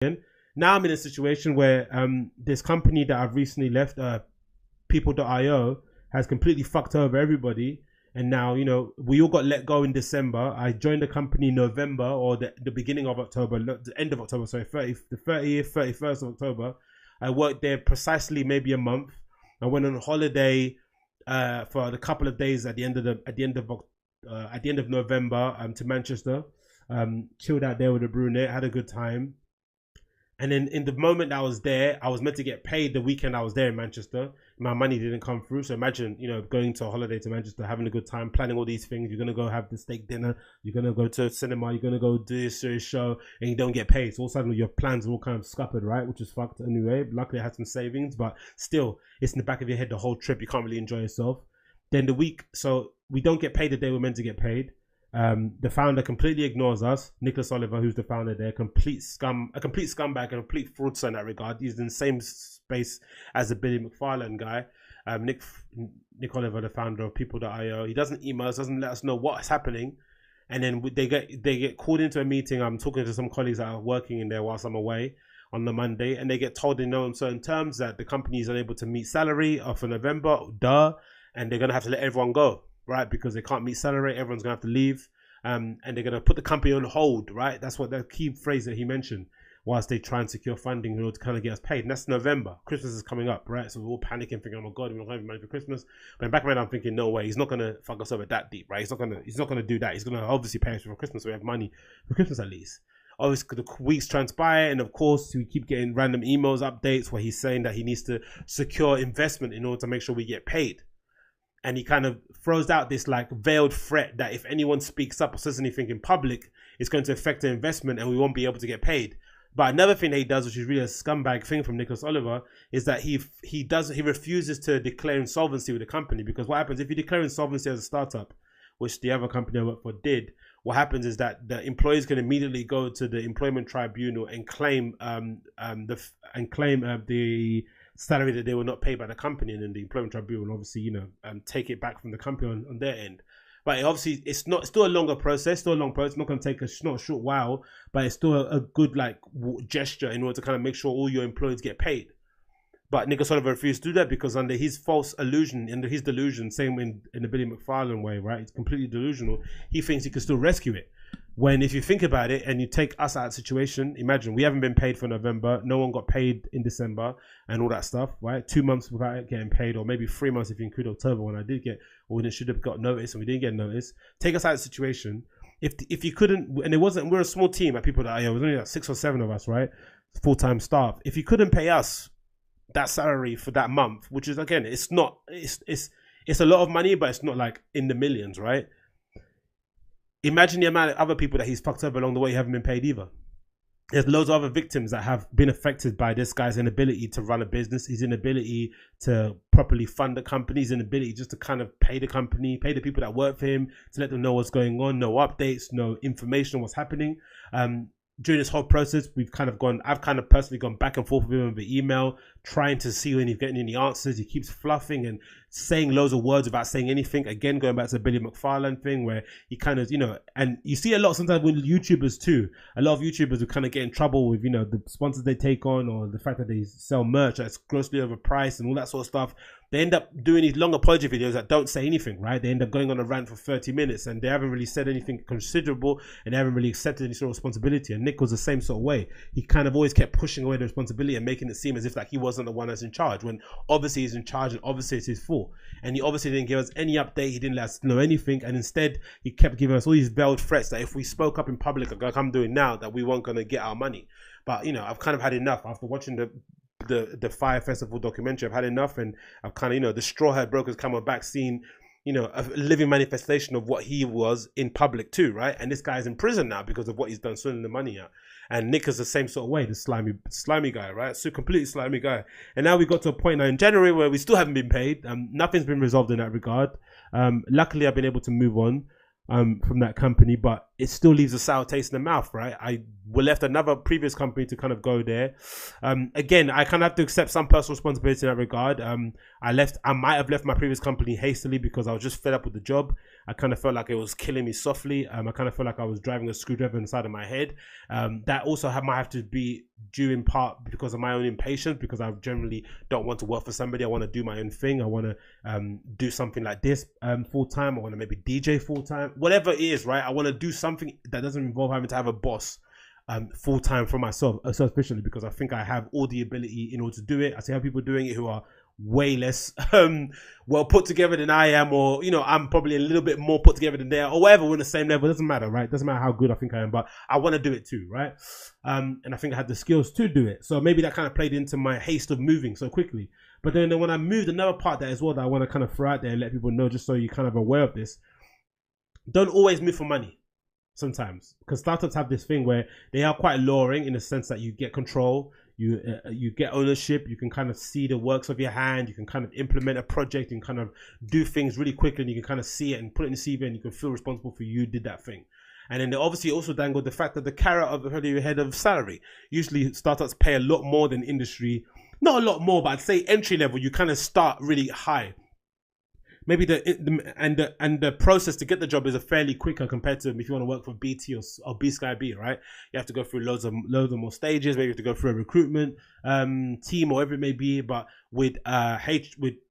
Now I'm in a situation where this company that I've recently left, People.io, has completely fucked over everybody. And now, we all got let go in December. I joined the company November, or the beginning of October, the end of October, sorry, the 30th, 31st of October. I worked there precisely maybe a month. I went on holiday for a couple of days at the end of November to Manchester. Chilled out there with a brunette, had a good time. And then in the moment I was there, I was meant to get paid the weekend I was there in Manchester. My money didn't come through. So imagine, going to a holiday to Manchester, having a good time, planning all these things. You're going to go have the steak dinner. You're going to go to a cinema. You're going to go do this serious show and you don't get paid. So all of a sudden your plans are all kind of scuppered, right? Which is fucked anyway. Luckily I had some savings, but still it's in the back of your head the whole trip. You can't really enjoy yourself. Then the week, so we don't get paid the day we're meant to get paid. The founder completely ignores us. Nicholas Oliver, who's the founder there, a complete scumbag, a complete fraudster in that regard. He's in the same space as the Billy McFarlane guy. Nick Oliver, the founder of People.io, he doesn't email us, doesn't let us know what's happening, and then they get called into a meeting. I'm talking to some colleagues that are working in there whilst I'm away on the Monday, and they get told in no uncertain terms that the company is unable to meet salary for November, and they're gonna have to let everyone go. Right, because they can't meet salary, everyone's gonna have to leave, and they're gonna put the company on hold. Right, that's what the key phrase that he mentioned. Whilst they try and secure funding in order to kind of get us paid, and that's November. Christmas is coming up, right? So we're all panicking, thinking, "Oh my god, we're not going to have money for Christmas." But in the back of my head, I'm thinking, "No way, he's not gonna fuck us over that deep, right? He's not gonna do that. He's gonna obviously pay us for Christmas, so we have money for Christmas at least." Obviously, the weeks transpire, and of course, we keep getting random emails, updates where he's saying that he needs to secure investment in order to make sure we get paid. And he kind of throws out this like veiled threat that if anyone speaks up or says anything in public, it's going to affect the investment and we won't be able to get paid. But another thing that he does, which is really a scumbag thing from Nicholas Oliver, is that he refuses to declare insolvency with the company. Because what happens if you declare insolvency as a startup, which the other company I work for did, what happens is that the employees can immediately go to the employment tribunal and claim the salary that they were not paid by the company, and then the employment tribunal obviously take it back from the company on their end. But obviously it's still a longer process, still a long process. It's not going to take not a short while, but it's still a good gesture in order to kind of make sure all your employees get paid. But Nicholas Oliver refused to do that because under his false illusion, under his delusion, same in the Billy McFarlane way, right? It's completely delusional. He thinks he can still rescue it. When if you think about it and you take us out of the situation, imagine we haven't been paid for November, no one got paid in December and all that stuff, right? 2 months without getting paid, or maybe 3 months if you include October when I did get, or when it should have got notice and we didn't get notice. Take us out of the situation. If you couldn't, and it wasn't, we're a small team at People.io, it was only like 6 or 7 of us, right? Full-time staff. If you couldn't pay us that salary for that month, which is again, it's a lot of money, but it's not like in the millions, right? Imagine the amount of other people that he's fucked over along the way who haven't been paid either. There's loads of other victims that have been affected by this guy's inability to run a business, his inability to properly fund the company, his inability just to kind of pay the company, pay the people that work for him, to let them know what's going on, no updates, no information on what's happening. During this whole process, I've kind of personally gone back and forth with him over email, trying to see when he's getting any answers. He keeps fluffing and saying loads of words without saying anything. Again, going back to the Billy McFarlane thing where he kind of, and you see a lot sometimes with YouTubers too. A lot of YouTubers who kind of get in trouble with, the sponsors they take on, or the fact that they sell merch that's grossly overpriced and all that sort of stuff. They end up doing these long apology videos that don't say anything, right? They end up going on a rant for 30 minutes and they haven't really said anything considerable and they haven't really accepted any sort of responsibility. And Nick was the same sort of way. He kind of always kept pushing away the responsibility and making it seem as if like he wasn't the one that's in charge, when obviously he's in charge and obviously it's his fault. And he obviously didn't give us any update. He didn't let us know anything. And instead he kept giving us all these veiled threats that if we spoke up in public like I'm doing now, that we weren't going to get our money. But I've kind of had enough after watching the Fire Festival documentary. I've had enough, and I've kind of the straw hat brokers come on back, seen a living manifestation of what he was in public too, right? And this guy's in prison now because of what he's done, swindling the money out. And Nick is the same sort of way, the slimy guy, right? So completely slimy guy. And now we got to a point now in January where we still haven't been paid. Nothing's been resolved in that regard. Luckily, I've been able to move on from that company, but it still leaves a sour taste in the mouth, right? I left another previous company to kind of go there. Again, I kind of have to accept some personal responsibility in that regard. I might have left my previous company hastily because I was just fed up with the job. I kind of felt like it was killing me softly. I kind of felt like I was driving a screwdriver inside of my head. That also might have to be due in part because of my own impatience, because I generally don't want to work for somebody. I want to do my own thing. I want to do something like this full time. I want to maybe DJ full time, whatever it is, right? I want to do something that doesn't involve having to have a boss full time for myself, selfishly, because I think I have all the ability in order to do it. I see how people doing it who are way less well put together than I am, or I'm probably a little bit more put together than they are, or whatever. We're in the same level. It doesn't matter, right? It doesn't matter how good I think I am, but I want to do it too, right? And I think I had the skills to do it. So maybe that kind of played into my haste of moving so quickly. But then when I moved, another part there as well that I want to kind of throw out there and let people know, just so you're kind of aware of this: don't always move for money. Sometimes, because startups have this thing where they are quite alluring in the sense that you get control, you get ownership, you can kind of see the works of your hand, you can kind of implement a project and kind of do things really quickly, and you can kind of see it and put it in the CV, and you can feel responsible for you did that thing. And then they obviously also dangle the fact that the carrot of the head of salary. Usually startups pay a lot more than industry, not a lot more, but I'd say entry level, you kind of start really high. Maybe the process to get the job is a fairly quicker compared to if you want to work for BT or B Sky B, right? You have to go through loads of more stages. Maybe you have to go through a recruitment team or whatever it may be. But with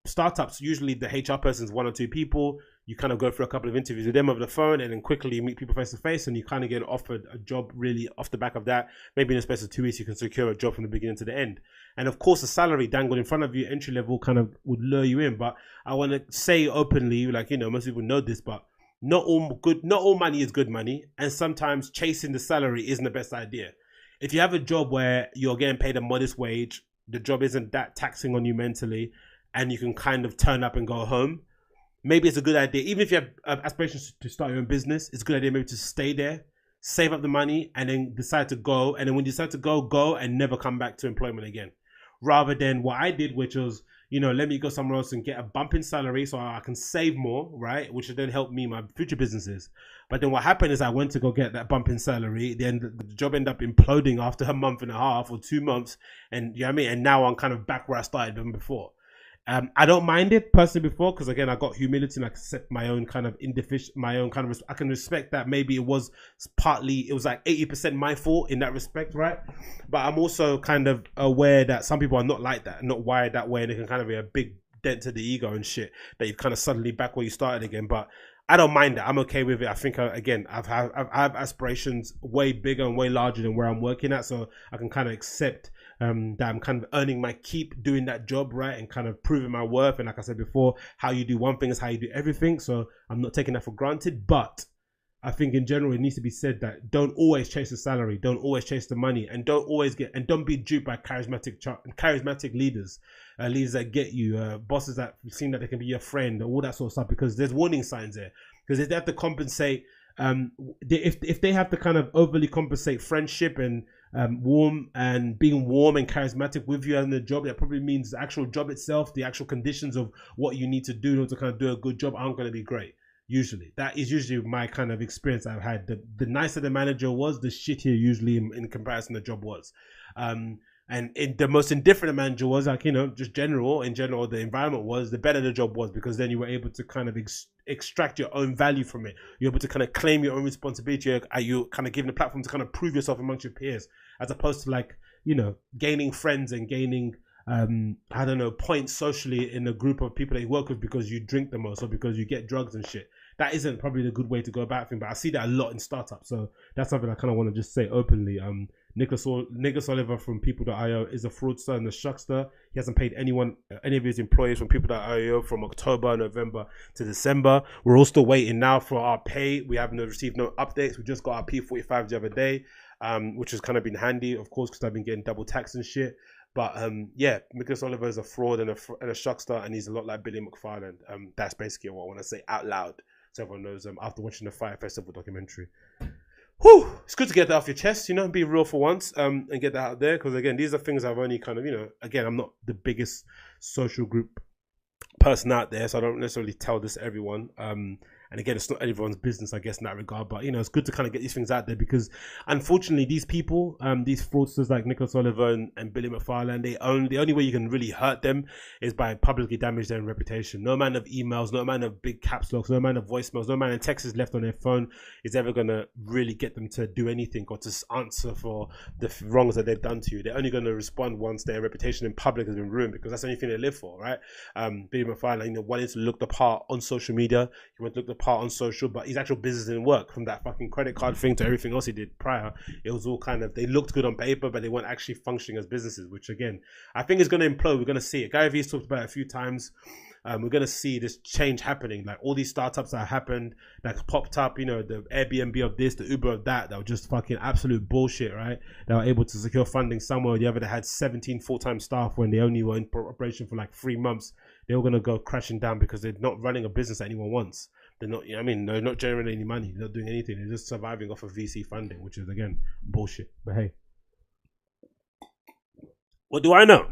startups, usually the HR person is 1 or 2 people. You kind of go through a couple of interviews with them over the phone, and then quickly you meet people face to face, and you kind of get offered a job really off the back of that. Maybe in a space of 2 weeks, you can secure a job from the beginning to the end. And of course, the salary dangled in front of you, entry level, kind of would lure you in. But I want to say openly, like, most people know this, but not all money is good money, and sometimes chasing the salary isn't the best idea. If you have a job where you're getting paid a modest wage, the job isn't that taxing on you mentally, and you can kind of turn up and go home, maybe it's a good idea. Even if you have aspirations to start your own business, it's a good idea maybe to stay there, save up the money, and then decide to go. And then when you decide to go and never come back to employment again. Rather than what I did, which was, let me go somewhere else and get a bump in salary so I can save more, right? Which would then help me, my future businesses. But then what happened is I went to go get that bump in salary. Then the job ended up imploding after a month and a half or 2 months. And you know what I mean? And now I'm kind of back where I started them before. I don't mind it personally before, because again, I got humility and I accept my own kind of I can respect that maybe it was like 80% my fault in that respect, right? But I'm also kind of aware that some people are not like that, not wired that way, and it can kind of be a big dent to the ego and shit that you've kind of suddenly back where you started again. But I don't mind that. I'm okay with it. I think I have aspirations way bigger and way larger than where I'm working at, so I can kind of accept that I'm kind of earning my keep doing that job, right, and kind of proving my worth. And like I said before, how you do one thing is how you do everything. So I'm not taking that for granted. But I think in general, it needs to be said that don't always chase the salary, don't always chase the money, and don't be duped by charismatic leaders, leaders that get you, bosses that seem that they can be your friend, all that sort of stuff. Because there's warning signs there. Because if they have to compensate, if they have to kind of overly compensate friendship and being warm and charismatic with you in the job, that probably means the actual job itself, the actual conditions of what you need to do in order to kind of do a good job aren't going to be great. Usually, that is usually my kind of experience I've had. The nicer the manager was, the shittier usually in comparison the job was. And the most indifferent the manager was, like, just in general, the environment was, the better the job was, because then you were able to kind of extract your own value from it. You're able to kind of claim your own responsibility. You're kind of given a platform to kind of prove yourself amongst your peers, as opposed to like, gaining friends and gaining, points socially in a group of people that you work with because you drink the most or because you get drugs and shit. That isn't probably the good way to go about things, but I see that a lot in startups. So that's something I kind of want to just say openly. Nicholas Oliver from People.io is a fraudster and a shuckster. He hasn't paid any of his employees from People.io from October, November to December. We're all still waiting now for our pay. We haven't received no updates. We just got our P45 the other day, which has kind of been handy, of course, because I've been getting double taxed and shit. But Nicholas Oliver is a fraud and a shuckster, and he's a lot like Billy McFarland. That's basically what I want to say out loud, so everyone knows. After watching the Fire Festival documentary. Whew, it's good to get that off your chest, be real for once, and get that out there. Because again, these are things I've only kind of, again, I'm not the biggest social group person out there, so I don't necessarily tell this to everyone. And again, it's not everyone's business, I guess, in that regard. But it's good to kind of get these things out there because, unfortunately, these people, these fraudsters like Nicholas Oliver and Billy McFarland, the only way you can really hurt them is by publicly damage their reputation. No amount of emails, no amount of big caps locks, no amount of voicemails, no amount of texts left on their phone is ever gonna really get them to do anything or to answer for the wrongs that they've done to you. They're only gonna respond once their reputation in public has been ruined, because that's the only thing they live for, right? Billy McFarland, wanted to look the part on social media. He went to look the part on social, but his actual business didn't work. From that fucking credit card thing to everything else he did prior, it was all kind of, they looked good on paper, but they weren't actually functioning as businesses, which again, I think is going to implode. We're going to see it. Gary Vee's talked about it a few times. We're going to see this change happening. Like all these startups that happened, that popped up, the Airbnb of this, the Uber of that were just fucking absolute bullshit, right? They were able to secure funding somewhere or the other that had 17 full-time staff when they only were in operation for like 3 months. They were going to go crashing down because they're not running a business that anyone wants. They're not, they're not generating any money. They're not doing anything. They're just surviving off of VC funding, which is, again, bullshit. But hey, what do I know?